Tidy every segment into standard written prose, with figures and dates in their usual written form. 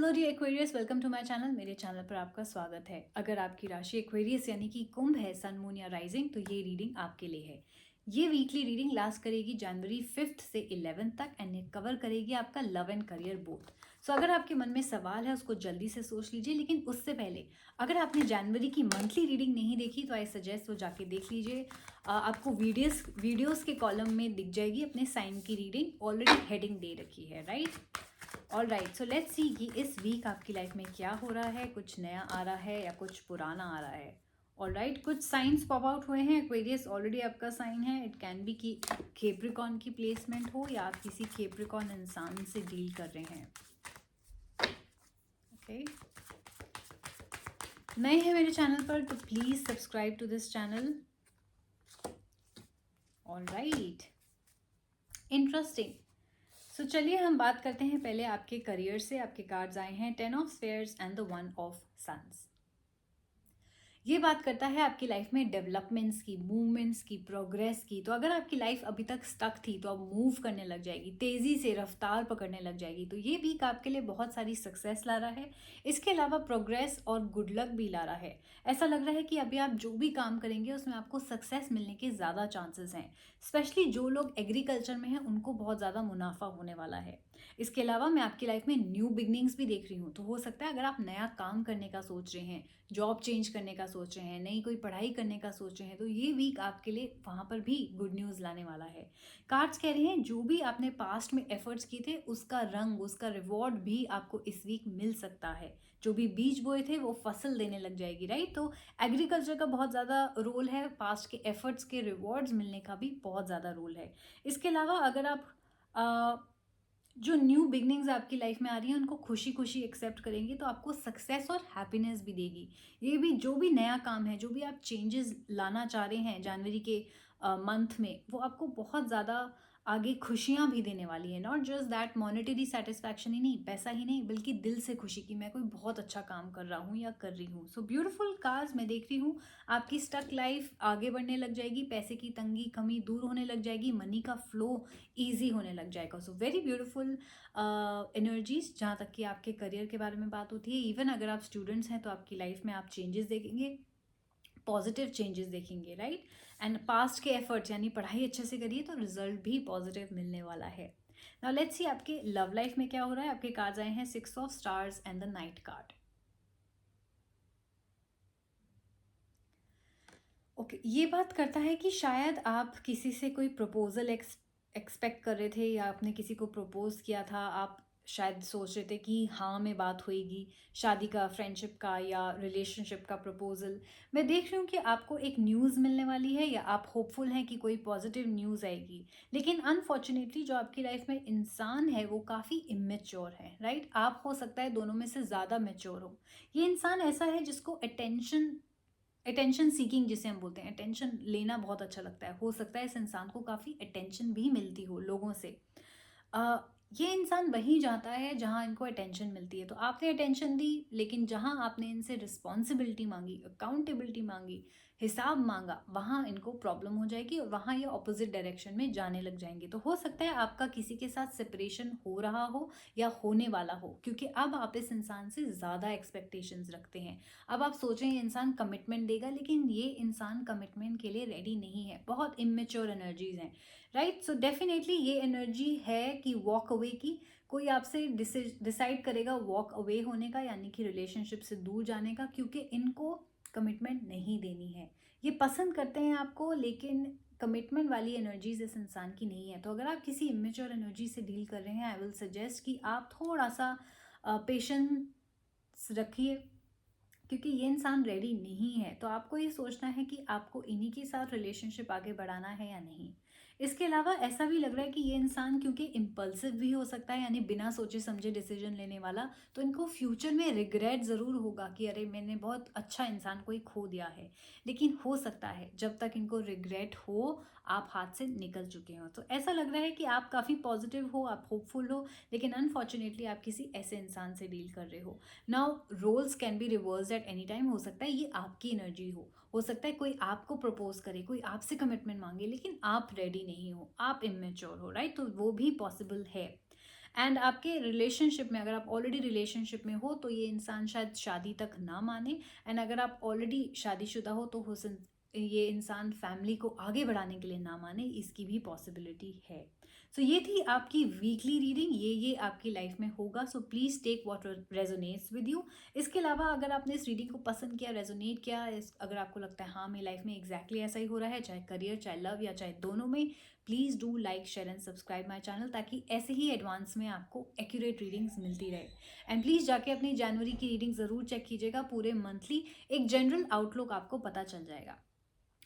Hello dear Aquarius, welcome to my channel. मेरे channel पर आपका स्वागत है। अगर आपकी राशि एक्वेरियस यानी कि कुंभ है, सन, मून या राइजिंग, तो ये रीडिंग आपके लिए है। ये वीकली रीडिंग लास्ट करेगी जनवरी 5 से 11 तक एंड ये कवर करेगी आपका लव एंड करियर बोथ। सो अगर आपके मन में सवाल है उसको जल्दी से सोच लीजिए, लेकिन उससे पहले अगर आपने जनवरी की मंथली रीडिंग नहीं देखी तो आई सजेस्ट वो जाके देख लीजिए। आपको वीडियोस के कॉलम में दिख जाएगी अपने साइन की रीडिंग, ऑलरेडी हेडिंग दे रखी है, right. All right, so let's see कि इस वीक आपकी लाइफ में क्या हो रहा है, कुछ नया आ रहा है या कुछ पुराना आ रहा है। ऑल राइट, कुछ साइंस पॉप आउट हुए हैं। एक्वेरियस ऑलरेडी आपका साइन है। इट कैन बी कि केप्रिकॉन की प्लेसमेंट हो या आप किसी केप्रिकॉन इंसान से डील कर रहे हैं। ओके, नए हैं मेरे चैनल पर तो please subscribe to this channel. All right, interesting. So चलिए हम बात करते हैं पहले आपके करियर से। आपके कार्ड्स आए हैं 10 of spheres and the 1 of suns. ये बात करता है आपकी लाइफ में डेवलपमेंट्स की, मूवमेंट्स की, प्रोग्रेस की। तो अगर आपकी लाइफ अभी तक स्टक थी तो अब मूव करने लग जाएगी, तेजी से रफ्तार पकड़ने लग जाएगी। तो ये वीक आपके लिए बहुत सारी सक्सेस ला रहा है। इसके अलावा प्रोग्रेस और गुड लक भी ला रहा है। ऐसा लग रहा है कि अभी आप जो भी काम करेंगे उसमें आपको सक्सेस मिलने के ज़्यादा चांसेस हैं। स्पेशली जो लोग एग्रीकल्चर में हैं उनको बहुत ज़्यादा मुनाफा होने वाला है। इसके अलावा मैं आपकी लाइफ में न्यू बिगनिंग्स भी देख रही हूँ। तो हो सकता है अगर आप नया काम करने का सोच रहे हैं, जॉब चेंज करने का सोच रहे हैं, नई कोई पढ़ाई करने का सोच रहे हैं, तो ये वीक आपके लिए वहाँ पर भी गुड न्यूज़ लाने वाला है। कार्ड्स कह रहे हैं जो भी आपने पास्ट में एफर्ट्स किए थे उसका रंग, उसका रिवॉर्ड भी आपको इस वीक मिल सकता है। जो भी बीज बोए थे वो फसल देने लग जाएगी, राइट। तो एग्रीकल्चर का बहुत ज़्यादा रोल है, पास्ट के एफर्ट्स के रिवॉर्ड्स मिलने का भी बहुत ज़्यादा रोल है। इसके अलावा अगर आप जो न्यू बिगनिंग्स आपकी लाइफ में आ रही हैं उनको खुशी खुशी एक्सेप्ट करेंगे तो आपको सक्सेस और हैप्पीनेस भी देगी। ये भी जो भी नया काम है, जो भी आप चेंजेस लाना चाह रहे हैं जनवरी के मंथ में, वो आपको बहुत ज़्यादा आगे खुशियाँ भी देने वाली है। Not just that monetary satisfaction ही नहीं, पैसा ही नहीं, बल्कि दिल से खुशी कि मैं कोई बहुत अच्छा काम कर रहा हूँ या कर रही हूँ। सो ब्यूटिफुल कार्ड्स मैं देख रही हूँ। आपकी स्टक लाइफ आगे बढ़ने लग जाएगी, पैसे की तंगी कमी दूर होने लग जाएगी, मनी का फ्लो ईजी होने लग जाएगा। So very beautiful energies. जहाँ तक कि आपके करियर के बारे में बात होती है, इवन अगर आप स्टूडेंट्स हैं तो आपकी लाइफ में आप चेंजेस देखेंगे, पॉजिटिव चेंजेस देखेंगे, राइट। एंड पास्ट के एफर्ट्स यानी पढ़ाई अच्छे से करिए तो रिजल्ट भी पॉजिटिव मिलने वाला है। नाउ लेट्स सी आपके लव लाइफ में क्या हो रहा है। आपके कार्ड्स आए हैं 6 of stars and the night card. Okay, ये बात करता है कि शायद आप किसी से कोई प्रपोजल एक्सपेक्ट कर रहे थे या आपने किसी को प्रपोज किया था। आप शायद सोच रहे थे कि हाँ में बात होएगी, शादी का, फ्रेंडशिप का या रिलेशनशिप का प्रपोजल। मैं देख रही हूँ कि आपको एक न्यूज़ मिलने वाली है या आप होपफुल हैं कि कोई पॉजिटिव न्यूज़ आएगी। लेकिन अनफॉर्चुनेटली जो आपकी लाइफ में इंसान है वो काफ़ी इमेच्योर है, राइट। आप हो सकता है दोनों में से ज़्यादा मेच्योर हो। ये इंसान ऐसा है जिसको अटेंशन सीकिंग जिसे हम बोलते हैं, अटेंशन लेना बहुत अच्छा लगता है। हो सकता है इस इंसान को काफ़ी अटेंशन भी मिलती हो लोगों से। अ, ये इंसान वहीं जाता है जहाँ इनको अटेंशन मिलती है। तो आपने अटेंशन दी, लेकिन जहाँ आपने इनसे रिस्पॉन्सिबिलिटी मांगी, अकाउंटेबिलिटी मांगी, हिसाब मांगा, वहाँ इनको प्रॉब्लम हो जाएगी और वहाँ ये ऑपोजिट डायरेक्शन में जाने लग जाएंगे। तो हो सकता है आपका किसी के साथ सेपरेशन हो रहा हो या होने वाला हो, क्योंकि अब आप इस इंसान से ज़्यादा एक्सपेक्टेशंस रखते हैं। अब आप सोचें ये इंसान कमिटमेंट देगा, लेकिन ये इंसान कमिटमेंट के लिए रेडी नहीं है। बहुत इमेच्योर एनर्जीज हैं, राइट। सो डेफिनेटली ये एनर्जी है कि वॉक अवे की। कोई आपसे डिसाइड करेगा वॉक अवे होने का, यानी कि रिलेशनशिप से दूर जाने का, क्योंकि इनको कमिटमेंट नहीं देनी है। ये पसंद करते हैं आपको, लेकिन कमिटमेंट वाली एनर्जीज इस इंसान की नहीं है। तो अगर आप किसी इमेच्योर एनर्जी से डील कर रहे हैं, आई विल सजेस्ट कि आप थोड़ा सा पेशेंस रखिए, क्योंकि ये इंसान रेडी नहीं है। तो आपको ये सोचना है कि आपको इन्हीं के साथ रिलेशनशिप आगे बढ़ाना है या नहीं। इसके अलावा ऐसा भी लग रहा है कि ये इंसान क्योंकि इम्पल्सिव भी हो सकता है, यानी बिना सोचे समझे डिसीजन लेने वाला, तो इनको फ्यूचर में रिग्रेट ज़रूर होगा कि अरे मैंने बहुत अच्छा इंसान कोई खो दिया है। लेकिन हो सकता है जब तक इनको रिग्रेट हो आप हाथ से निकल चुके हो। तो ऐसा लग रहा है कि आप काफ़ी पॉजिटिव हो, आप होपफुल हो, लेकिन अनफॉर्चुनेटली आप किसी ऐसे इंसान से डील कर रहे हो। Now roles can be reverse at any time. हो सकता है ये आपकी एनर्जी हो सकता है कोई आपको प्रपोज करे, कोई आपसे कमिटमेंट मांगे, लेकिन आप रेडी नहीं हो, आप इमेच्योर हो, राइट। तो वो भी पॉसिबल है। एंड आपके रिलेशनशिप में, अगर आप ऑलरेडी रिलेशनशिप में हो तो ये इंसान शायद शादी तक ना माने, एंड अगर आप ऑलरेडी शादीशुदा हो तो ये इंसान फैमिली को आगे बढ़ाने के लिए ना माने, इसकी भी पॉसिबिलिटी है। सो ये थी आपकी वीकली रीडिंग, ये आपकी लाइफ में होगा। So please take what resonates with you. इसके अलावा अगर आपने इस रीडिंग को पसंद किया, रेजोनेट किया, अगर आपको लगता है हाँ मेरी लाइफ में एग्जैक्टली ऐसा ही हो रहा है, चाहे करियर, चाहे लव, या चाहे दोनों में, please do like, share and subscribe my channel, ताकि ऐसे ही एडवांस में आपको एक्यूरेट रीडिंग्स मिलती रहे। एंड प्लीज़ जाके अपनी जनवरी की रीडिंग ज़रूर चेक कीजिएगा, पूरे मंथली एक जनरल आउटलुक आपको पता चल जाएगा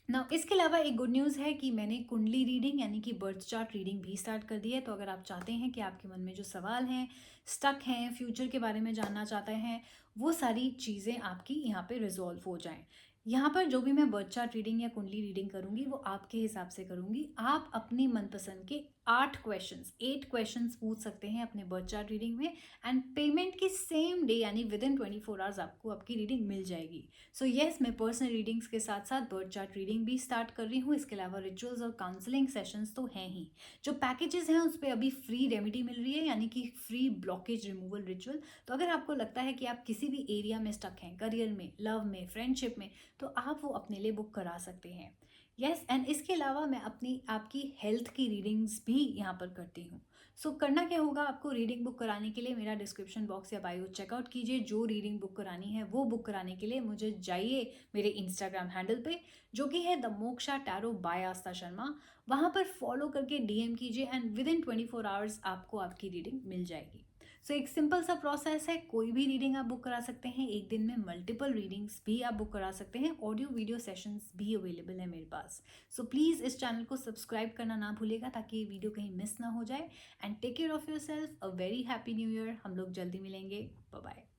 ना। इसके अलावा एक गुड न्यूज़ है कि मैंने कुंडली रीडिंग यानी कि बर्थ चार्ट रीडिंग भी स्टार्ट कर दी है। तो अगर आप चाहते हैं कि आपके मन में जो सवाल हैं, स्टक हैं, फ्यूचर के बारे में जानना चाहते हैं, वो सारी चीज़ें आपकी यहाँ पे रिजॉल्व हो जाएं। यहाँ पर जो भी मैं बर्थ चार्ट रीडिंग या कुंडली रीडिंग करूँगी वो आपके हिसाब से करूँगी। आप अपनी मनपसंद के 8 क्वेश्चंस पूछ सकते हैं अपने बर्थ चार्ट रीडिंग में, एंड पेमेंट की सेम डे यानी विद इन 24 आवर्स आपको आपकी रीडिंग मिल जाएगी। सो येस, मैं पर्सनल रीडिंग्स के साथ साथ बर्थ चार्ट रीडिंग भी स्टार्ट कर रही हूँ। इसके अलावा रिचुअल्स और काउंसलिंग सेशंस तो हैं ही। जो पैकेजेस हैं उस पर अभी फ्री रेमेडी मिल रही है, यानी कि फ्री ब्लॉकेज रिमूवल रिचुअल। तो अगर आपको लगता है कि आप किसी भी एरिया में स्टक हैं, करियर में, लव में, फ्रेंडशिप में, तो आप वो अपने लिए बुक करा सकते हैं। यस, एंड इसके अलावा मैं अपनी आपकी हेल्थ की रीडिंग्स भी यहाँ पर करती हूँ। सो करना क्या होगा, आपको रीडिंग बुक कराने के लिए मेरा डिस्क्रिप्शन बॉक्स या बायो चेकआउट कीजिए। जो रीडिंग बुक करानी है वो बुक कराने के लिए मुझे जाइए मेरे इंस्टाग्राम हैंडल पे, जो कि है द मोक्षा टैरो बाय आस्था शर्मा। वहाँ पर फॉलो करके डीएम कीजिए, एंड विद इन 24 आवर्स आपको आपकी रीडिंग मिल जाएगी। सो एक सिंपल सा प्रोसेस है, कोई भी रीडिंग आप बुक करा सकते हैं। एक दिन में मल्टीपल रीडिंग्स भी आप बुक करा सकते हैं। ऑडियो वीडियो सेशंस भी अवेलेबल है मेरे पास। सो प्लीज़ इस चैनल को सब्सक्राइब करना ना भूलिएगा, ताकि ये वीडियो कहीं मिस ना हो जाए। And take care of yourself. A very happy new year. हम लोग जल्दी मिलेंगे। Bye bye.